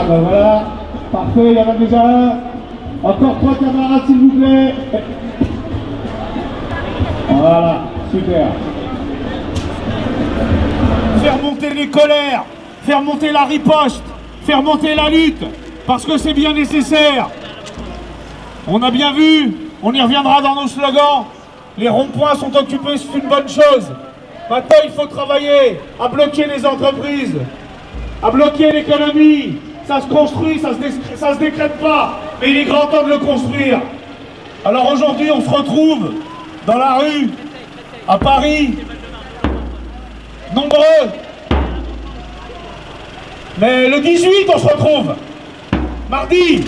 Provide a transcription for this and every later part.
ben voilà, parfait, il y en a déjà un. Encore 3 camarades s'il vous plaît. Voilà, super. Faire monter les colères, faire monter la riposte, faire monter la lutte, parce que c'est bien nécessaire. On a bien vu, on y reviendra dans nos slogans, les ronds-points sont occupés, c'est une bonne chose. Maintenant, il faut travailler à bloquer les entreprises, à bloquer l'économie. Ça se construit, ça se décrète pas, mais il est grand temps de le construire. Alors aujourd'hui, on se retrouve dans la rue, à Paris, nombreux. Mais le 18, on se retrouve, mardi.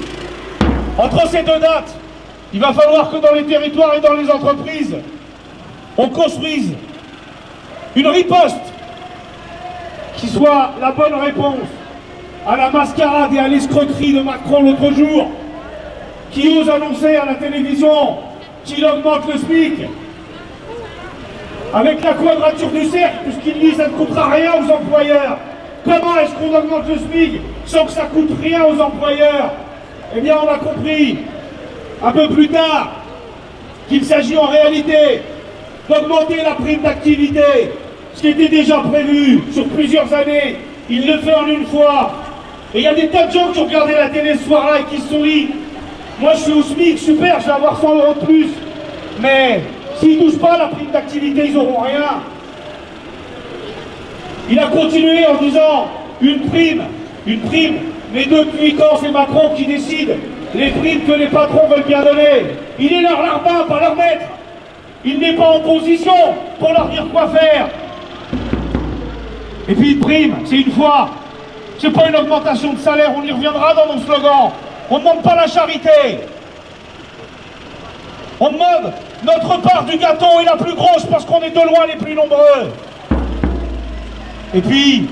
Entre ces deux dates, il va falloir que dans les territoires et dans les entreprises, on construise une riposte qui soit la bonne réponse à la mascarade et à l'escroquerie de Macron l'autre jour, qui ose annoncer à la télévision qu'il augmente le SMIC, avec la quadrature du cercle, puisqu'il dit que ça ne coûtera rien aux employeurs. Comment est-ce qu'on augmente le SMIC sans que ça coûte rien aux employeurs? Eh bien, on a compris, un peu plus tard, qu'il s'agit en réalité d'augmenter la prime d'activité, ce qui était déjà prévu sur plusieurs années. Il le fait en une fois. Et il y a des tas de gens qui ont regardé la télé ce soir-là et qui se sont dit « Moi, je suis au SMIC, super, je vais avoir 100 € de plus. » Mais s'ils ne touchent pas la prime d'activité, ils n'auront rien. Il a continué en disant « Une prime. » Mais depuis quand c'est Macron qui décide les primes que les patrons veulent bien donner? Il est leur larbin, pas leur maître. Il n'est pas en position pour leur dire quoi faire. Et puis une prime, c'est une fois. C'est pas une augmentation de salaire, on y reviendra dans nos slogans. On ne demande pas la charité. On demande notre part du gâteau est la plus grosse parce qu'on est de loin les plus nombreux. Et puis,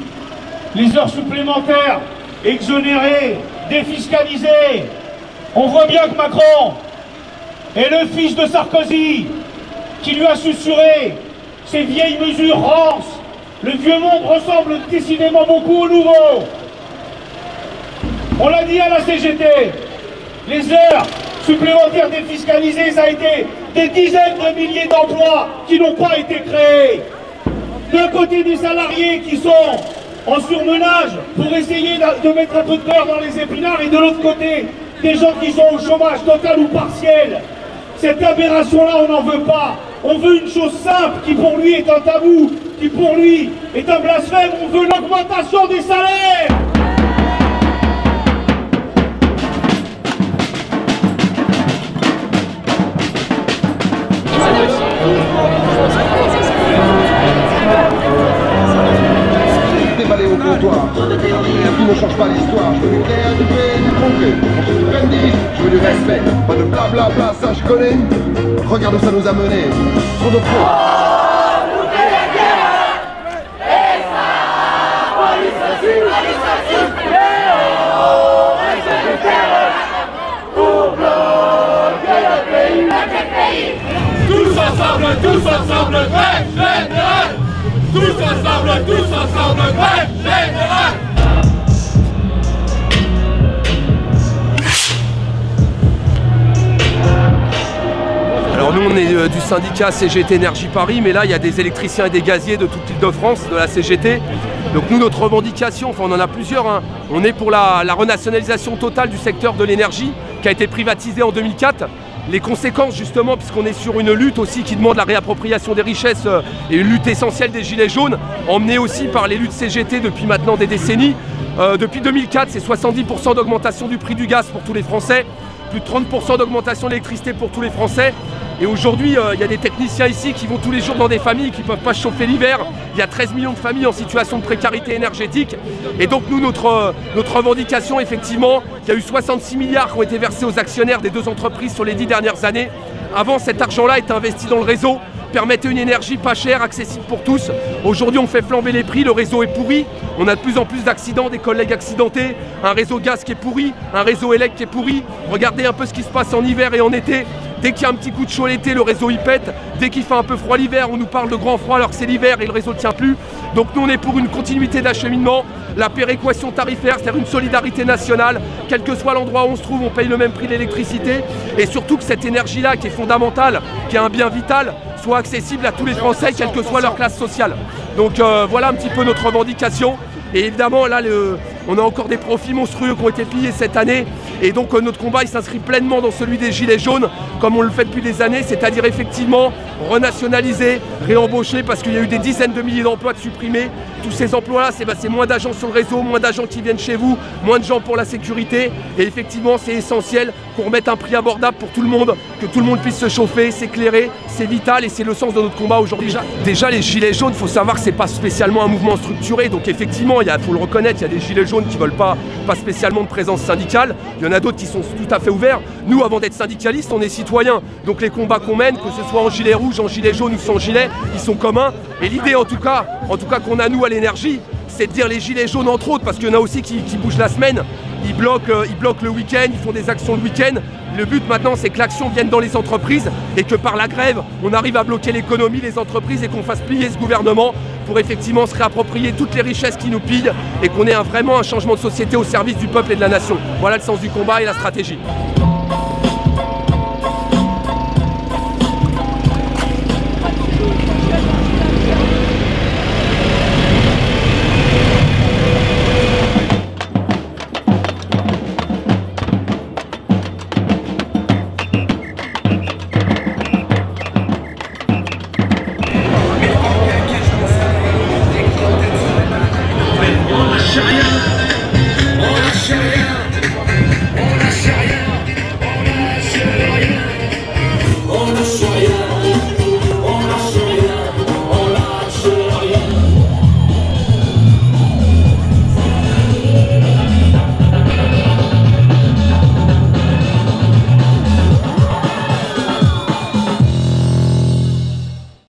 les heures supplémentaires, exonérées, défiscalisées. On voit bien que Macron est le fils de Sarkozy qui lui a susurré ces vieilles mesures rances. Le vieux monde ressemble décidément beaucoup au nouveau. On l'a dit à la CGT, les heures supplémentaires défiscalisées, ça a été des dizaines de milliers d'emplois qui n'ont pas été créés. D'un côté des salariés qui sont en surmenage pour essayer de mettre un peu de beurre dans les épinards, et de l'autre côté des gens qui sont au chômage total ou partiel. Cette aberration-là, on n'en veut pas. On veut une chose simple qui pour lui est un tabou, qui pour lui est un blasphème. On veut l'augmentation des salaires. Déballer au comptoir, qui ne change pas l'histoire. Je veux du clair, du vrai, du concret. On se du brandy, je veux du respect. Pas de blablabla, ça je connais. Regarde où ça nous a menés. Trop de faux. Tous ensemble, grève générale. Tous ensemble, grève générale. Alors nous on est du syndicat CGT Énergie Paris, mais là il y a des électriciens et des gaziers de toute l'Île-de-France, de la CGT. Donc nous, notre revendication, enfin on en a plusieurs, hein. On est pour la renationalisation totale du secteur de l'énergie qui a été privatisé en 2004. Les conséquences justement, puisqu'on est sur une lutte aussi qui demande la réappropriation des richesses et une lutte essentielle des gilets jaunes, emmenée aussi par les luttes CGT depuis maintenant des décennies. Depuis 2004, c'est 70% d'augmentation du prix du gaz pour tous les Français, plus de 30% d'augmentation de l'électricité pour tous les Français. Et aujourd'hui, il y a des techniciens ici qui vont tous les jours dans des familles qui ne peuvent pas se chauffer l'hiver. Il y a 13 millions de familles en situation de précarité énergétique. Et donc nous, notre revendication, effectivement, il y a eu 66 milliards qui ont été versés aux actionnaires des deux entreprises sur les 10 dernières années. Avant, cet argent-là était investi dans le réseau, permettait une énergie pas chère, accessible pour tous. Aujourd'hui, on fait flamber les prix, le réseau est pourri. On a de plus en plus d'accidents, des collègues accidentés, un réseau gaz qui est pourri, un réseau électrique qui est pourri. Regardez un peu ce qui se passe en hiver et en été. Dès qu'il y a un petit coup de chaud l'été, le réseau il pète. Dès qu'il fait un peu froid l'hiver, on nous parle de grand froid alors que c'est l'hiver et le réseau ne tient plus. Donc nous on est pour une continuité d'acheminement, la péréquation tarifaire, c'est-à-dire une solidarité nationale, quel que soit l'endroit où on se trouve, on paye le même prix de l'électricité, et surtout que cette énergie-là qui est fondamentale, qui est un bien vital, soit accessible à tous les Français, quelle que soit leur classe sociale. Donc voilà un petit peu notre revendication. Et évidemment, là, on a encore des profits monstrueux qui ont été pillés cette année. Et donc, notre combat, il s'inscrit pleinement dans celui des Gilets jaunes, comme on le fait depuis des années, c'est-à-dire effectivement renationaliser, réembaucher, parce qu'il y a eu des dizaines de milliers d'emplois de supprimés. Tous ces emplois-là, c'est moins d'agents sur le réseau, moins d'agents qui viennent chez vous, moins de gens pour la sécurité. Et effectivement, c'est essentiel qu'on remette un prix abordable pour tout le monde, que tout le monde puisse se chauffer, s'éclairer. C'est vital et c'est le sens de notre combat aujourd'hui. Déjà, les Gilets jaunes, il faut savoir que ce n'est pas spécialement un mouvement structuré. Donc effectivement, il faut le reconnaître, il y a des Gilets jaunes qui ne veulent pas spécialement de présence syndicale. Il y en a d'autres qui sont tout à fait ouverts. Nous, avant d'être syndicalistes, on est citoyens. Donc les combats qu'on mène, que ce soit en gilet rouge, en gilet jaune ou sans gilet, ils sont communs. Et l'idée en tout cas qu'on a nous à l'énergie, c'est de dire les gilets jaunes entre autres, parce qu'il y en a aussi qui bougent la semaine. Ils bloquent le week-end, ils font des actions le week-end. Le but maintenant, c'est que l'action vienne dans les entreprises et que par la grève, on arrive à bloquer l'économie, les entreprises et qu'on fasse plier ce gouvernement pour effectivement se réapproprier toutes les richesses qui nous pillent et qu'on ait vraiment un changement de société au service du peuple et de la nation. Voilà le sens du combat et la stratégie.